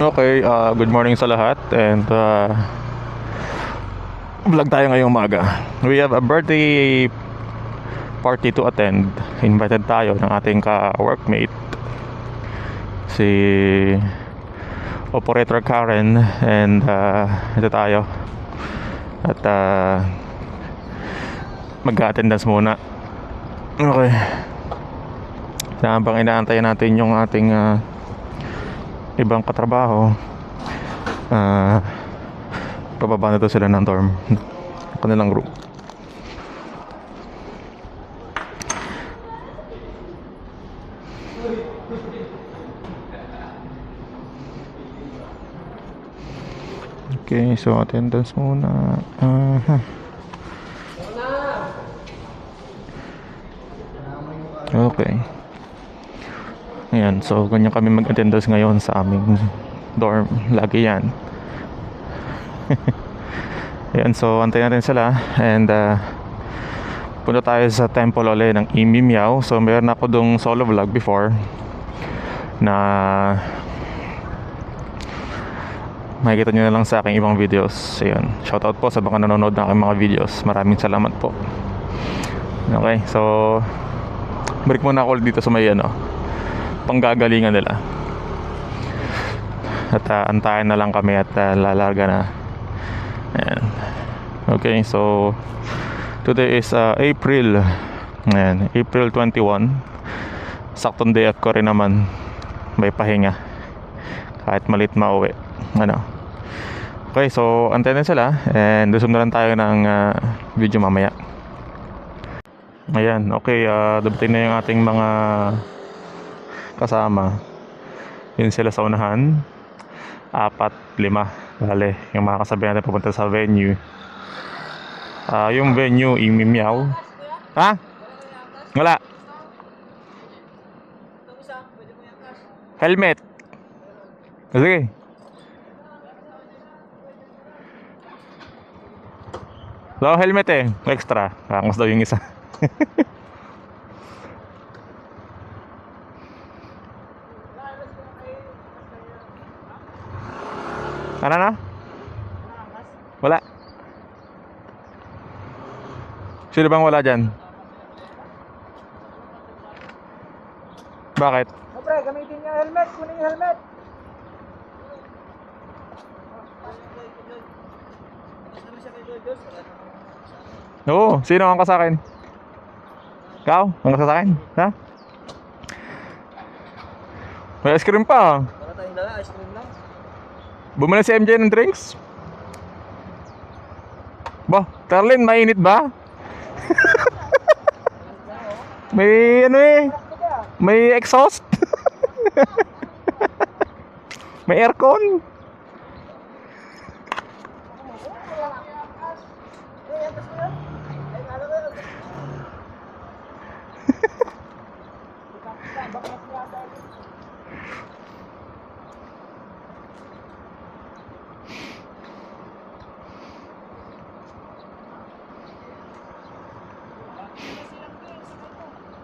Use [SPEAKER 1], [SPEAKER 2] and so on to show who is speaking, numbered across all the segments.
[SPEAKER 1] Okay, good morning sa lahat and vlog tayo ngayong umaga. We have a birthday party to attend. Invited tayo ng ating ka-workmate, si Operator Karen, and ito tayo. At mag-attendance muna. Okay. Habang inaantay natin yung ating ibang katrabaho, pababa na to sila ng dorm, kanilang group. Okay, so attendance muna. Okay. Ayan, so ganyan kami mag-attendance ngayon sa aming dorm. Lagi yan. Ayan, so antayin natin sila. And punta tayo sa temple ulit ng Imi Miao. So meron ako dong solo vlog before na makikita nyo na lang sa aking ibang videos. Ayan, shoutout po sa mga nanonood ng aking mga videos. Maraming salamat po. Okay, so balik muna ako dito sa may panggagalingan nila. At antayin na lang kami at lalarga na. Ayan. Okay, so today is April. Ayan, April 21. Saktong day off ko rin naman. May pahinga. Kahit malit mauwi. Okay, so antayin na sila. And resume na lang tayo ng video mamaya. Ayan, okay, dabating na yung ating mga kasama. Yun sila sa unahan. 4, 5. Bale, yung mga kasabi natin pupunta sa venue. Yung venue, Imi Miao. Ha? Wala. Helmet. Sige. Wala helmet extra. Kakos daw yung isa. Ano na? Wala. Sino bang wala dyan? Bakit?
[SPEAKER 2] Pre, gamitin niyo helmet. Kunin yung helmet.
[SPEAKER 1] Oo, sino ang sa akin? Ikaw? Ang sa akin? Ha? May ice cream pa.
[SPEAKER 2] Para tayong dala, ice cream lang.
[SPEAKER 1] Bumili si MJ ng drinks? Ba, Tarlin, mainit ba? May may exhaust. May aircon.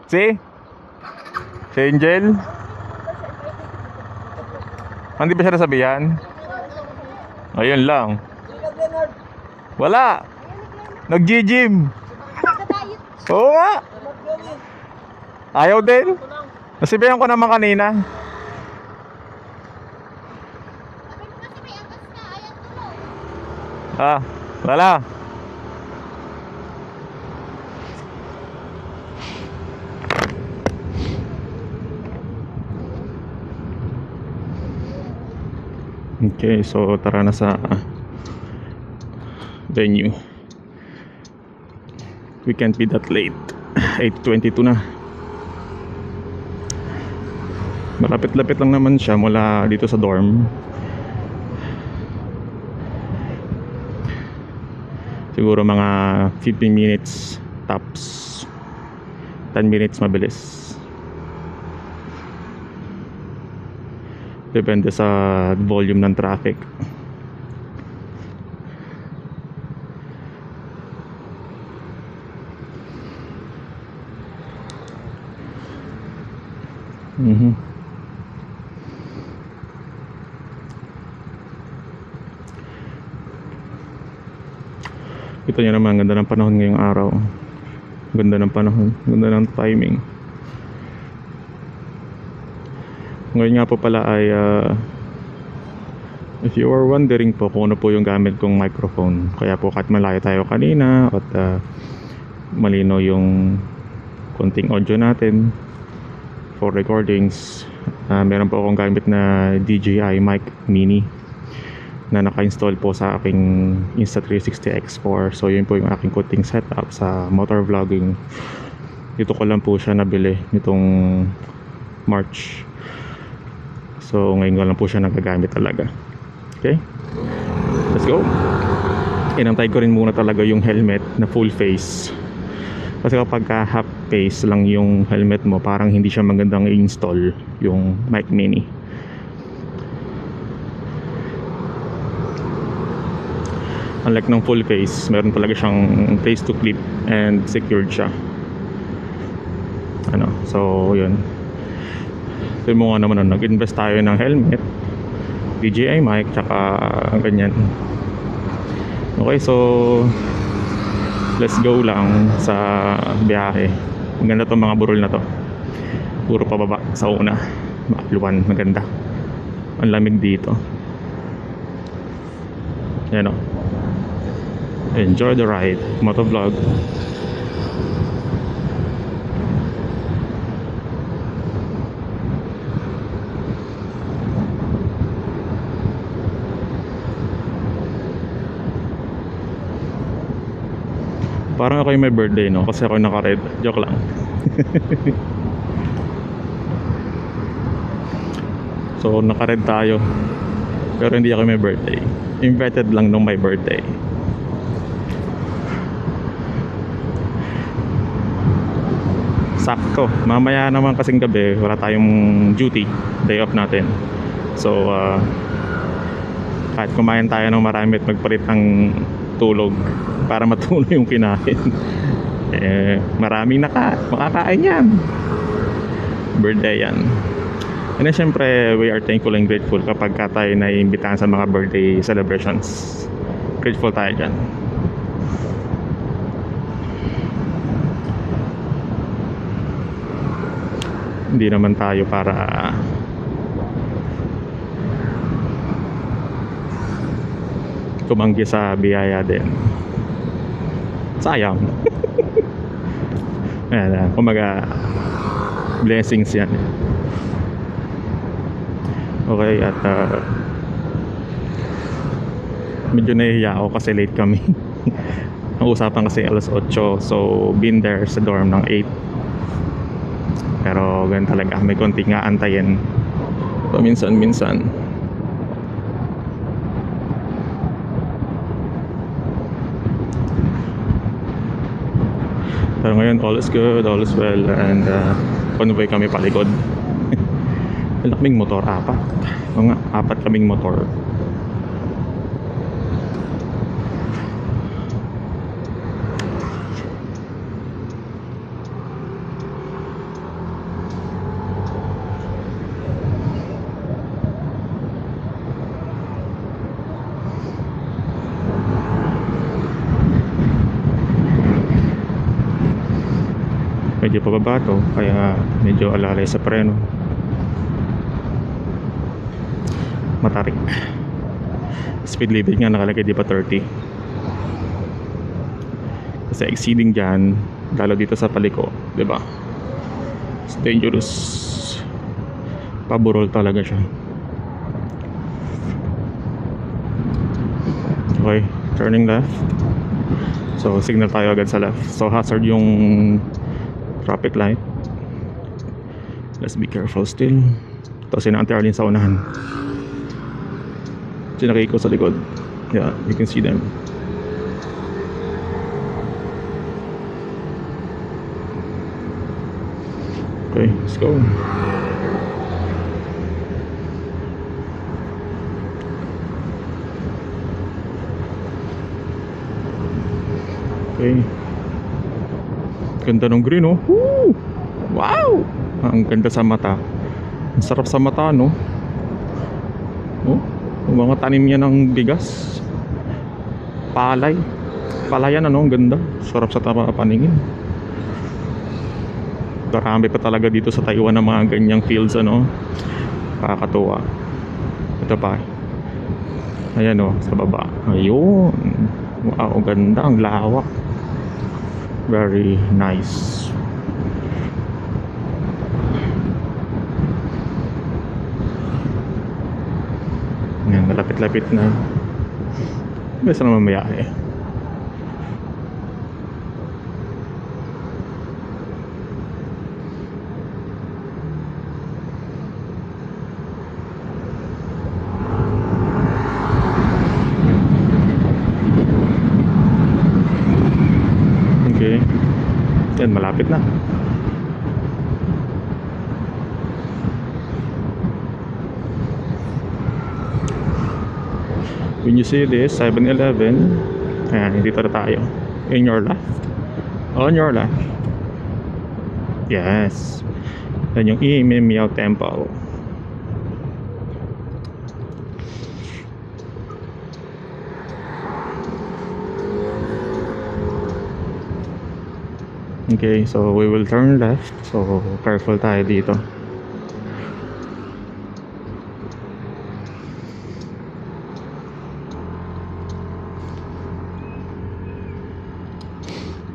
[SPEAKER 1] Si Angel. Hindi ba siya nasabihan? Ayun lang. Wala. Nag-gym. Oo nga. Ayaw din. Nasibihan ko naman kanina. Wala. Okay, so tara na sa venue. We can't be that late. 8:22 na. Malapit-lapit lang naman siya mula dito sa dorm. Siguro mga 15 minutes tops. 10 minutes mabilis. Depende sa volume ng traffic. Ito nyo naman, ganda ng panahon ngayong araw. Ganda ng panahon, ganda ng timing. Ngayon nga po pala ay if you are wondering po kung ano po yung gamit kong microphone, kaya po kahit malayo tayo kanina at malino yung konting audio natin for recordings, meron po akong gamit na DJI mic mini na naka-install po sa aking Insta360 X4. So yun po yung aking konting setup sa motor vlogging. Dito ko lang po siya nabili nitong March. So ngayon ko lang po siya nagagamit talaga. Okay, let's go. Inantay ko rin muna talaga yung helmet na full face, kasi kapag half face lang yung helmet mo, parang hindi siya magandang i-install yung mic mini. Unlike ng full face, meron talaga siyang face to clip and secured siya. So yun. So mo nga naman, nag-invest tayo ng helmet, DJI mic, tsaka ganyan. Okay, so let's go lang sa biyahe. Maganda tong mga burol na to. Puro pababa sa una. Makluwan, maganda. Ang lamig dito. Yan o. Enjoy the ride. Motovlog. Parang ako yung may birthday, no? Kasi ako yung naka-red. Joke lang. So naka-red tayo, pero hindi ako may birthday. Invited lang nung may birthday. Sakto. Mamaya naman kasing gabi, wala tayong duty. Day off natin. So kahit kumain tayo ng marami at magpalit ng tulog para matuloy yung kinain, maraming makakain yan. Birthday yan. And then syempre, we are thankful and grateful kapag tayo naiimbitahan sa mga birthday celebrations. Grateful tayo dyan. Hindi naman tayo para tumanggi sa biyaya din. Sayang. Ayan, kumaga blessings yan. Okay, at medyo nahihiya ako kasi late kami. Ang usapan kasi alas 8, so been there sa dorm ng 8. Pero ganun talaga, may konti nga antayin paminsan-minsan. Pero ngayon, all is good, all is well, and convoy kami palikod. Ilang kaming motor? 4. O nga, 4 kaming motor. Medyo pababa to, kaya medyo alalay sa preno. Matarik. Speed limit nga nakalagay, di ba 30? Kasi exceeding dyan, lalo dito sa paliko, di ba? It's dangerous. Paburol talaga siya. Okay, turning left. So signal tayo agad sa left. So hazard yung traffic light. Let's be careful still. Tapos si Auntie Arlene sa unahan. Sinakay ko sa likod. Yeah, you can see them. Okay, let's go. Okay. Ganda ng green, oh. Woo! Wow! Ang ganda sa mata. Ang sarap sa mata, no? Oh, yung mga tanim niya ng bigas, palay. Palayan ano, ang ganda. Sarap sa paningin. Marami pa talaga dito sa Taiwan ng mga ganyang fields ano. Nakakatuwa. Ito pa. Ayan o, sa baba. Ayun. Wow, ganda. Ang lawak. Very nice. Ayan, malapit-lapit na. Basta na mamaya eh. Okay. Yan, malapit na. When you see this, 7-Eleven. Ayan, dito na tayo. In your left. On your left. Yes. Yan yung Ime Miao Temple. Okay, so we will turn left. So careful tayo dito.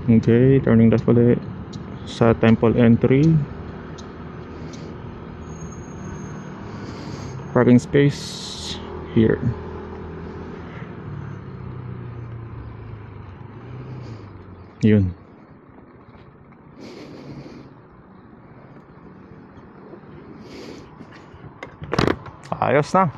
[SPEAKER 1] Okay, turning left ulit sa temple entry. Parking space here. Yun. Ayos na.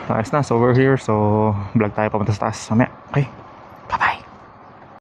[SPEAKER 1] Ayos na. So we're here. So vlog tayo papunta sa taas. Mamaya. Okay.